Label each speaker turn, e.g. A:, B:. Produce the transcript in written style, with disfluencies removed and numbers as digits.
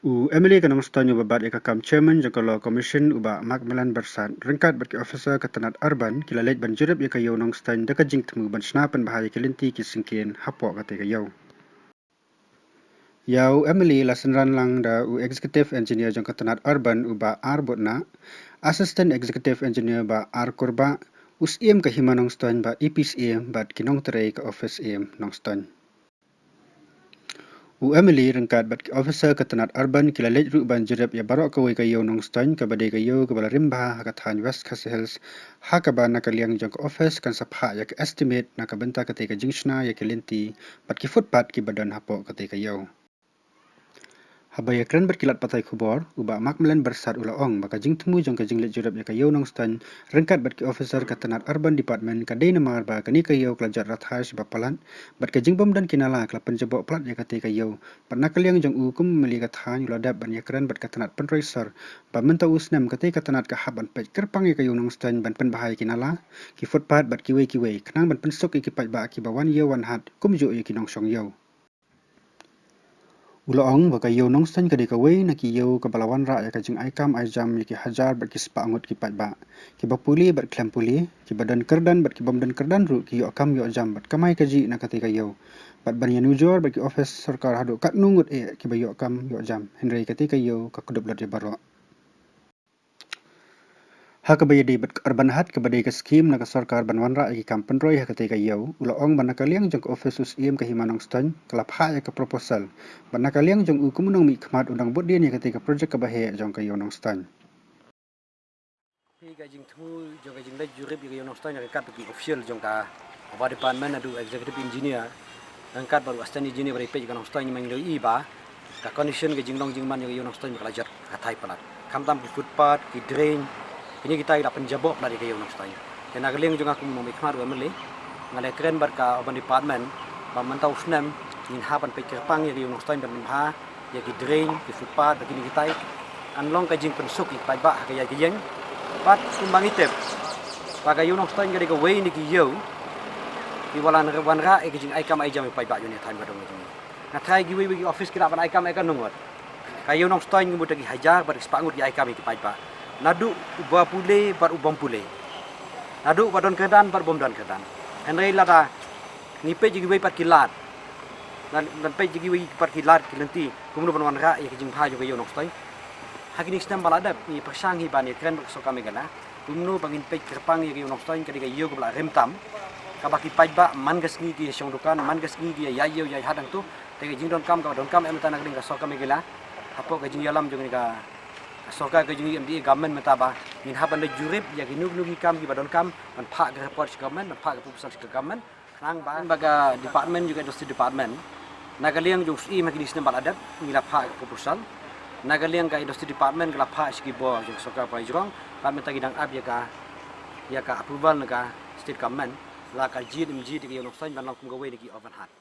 A: Emily kanang stanyo babat ikakam chairman jangka law commission uba Macmillan Bersat rengkat bagi officer ketenat urban kilalet ban jurip ikayaw nong stan dakajing temu ban senapan bahaya kilinti kisingkin hapok kate kayaw. Yau Emily lasenran lang da executive engineer jangka ketenat urban uba R botna assistant executive engineer ba R kurba usiem kahima nong stan ba EPCM bat kinong terai ke office em nong stan. Emily rengkat bat officer ketenat urban kilalet ru ban jerap ya barok kawai kayo nong stan kabade kayo kabala rimba hakathan West Castle Hills hakaba nakaliang jangka office kan sapha ya ke estimate nakabenta kate ka jingshna ya kilinti bat ki footpath ki badan hapo kate kayo. Habaya kran berkilat patai kubor, uba Macmillan Bersat ulaong baka jing temu jang ka jinglet jurap ya kayo nong stan rengkat bat ki officer ketenat urban department kadai namar ba kani kayo kelajat rathas bapalan bat ka jing bom dan kinala kela penjebok plat ya kate kayo bat nakaliang jang ukum meli kathan uladap ban ya kran bat ketenat penracer ba menta usnam kate ketenat ka haban pet kerpang ya kayo nong stan ban penbahaya kinala ki footpath bat kiwei kenang ban pensuk iki pat ba ki bawan ye wan hat kumjo ya kinong song yo. Ulaong baka yaw nong stan kadi kawai na ki yaw kabalawan ra ya kajing aikam aijam ya ki hajar bat ki sepa angot ki pat ba. Ki bapuli bat klam puli, ki badan kerdan bat ki bom dan kerdan ru ki yaw akam yaw jam bat kamai kaji na kati kayaw. Bat ban ya nujor bat ki office sarkar hadu kat nungut ki ba yaw akam yaw jam. Henry kati kayaw kakudub lat ya barok. Hakabaya di bat urban hat kabadai ka skim na ka sarkar banwanra agi kampen roy hakate kayaw ulaong ban nakaliang jang office usiem ka himanong stan kalap ha ya ka proposal ban nakaliang jang ukumunong mi khmat undang bot dia ni kate ka project ka bahe jang kayaw nong stan.
B: Pi gajing temu jang gajing lai jurip kayaw nong stan ya kat bagi official jang ka apa department adu executive engineer angkat baru assistant engineer bari pe jang nong stan mang do iba ka condition gajing long jing man kayaw nong stan kalajar katai palat kamtam ki footpath ki drain ini kita ida penjabok dari kayaw nong stan ya nagaling jang aku mau mikmar wa mele ngale keren bar ka urban department ba mantau snam in hapan pe kerpang ya kayaw nong stan ban ha ya ki drain ki footpath begini kita anlong kajing pensuk ki pai ba kaya gajing bat sumbang itep pakai yunong stain gari ka way ni kiyo ki walan wanra e kijing aikam ai jam pai ba yuni time gadong ni na try gi way office kira ban aikam ai kan nungot kayo nong stain ngi mutagi hajar bar spangut gi aikam ki pai ba nadu uba pule bar ubom pule nadu badon kedan bar bom dan kedan henry lada ni pe gi way pat kilat dan pe gi way pat kilat kilenti kumno ban wanra e kijing pha jo kayo nong stain hakini sedang baladap ni persang hi bani kren so kami gana umno bangin pe kerpang ye nong stain kadi ga yo gula remtam ka baki pajba man gasni ki song dukan man gasni ki ya yo ya hadang tu te jing don kam em tanang ding so kami gila hapo ga jing yalam jong ni ka so ka jing mdi government meta ba min haban le jurip ya ginug nugi kam ki badon kam man pha ga report government man pha ga proposal government nang ba baga department juga industry department nagaliang jong si makini sedang baladap ngila pha proposal nagaliang ka industry department kala pha ski bo jong soka pai jrong pa meta gidang ab ya ka approval ka state government la ka jid mji de yo nok san ban kum gawe de ki oven hat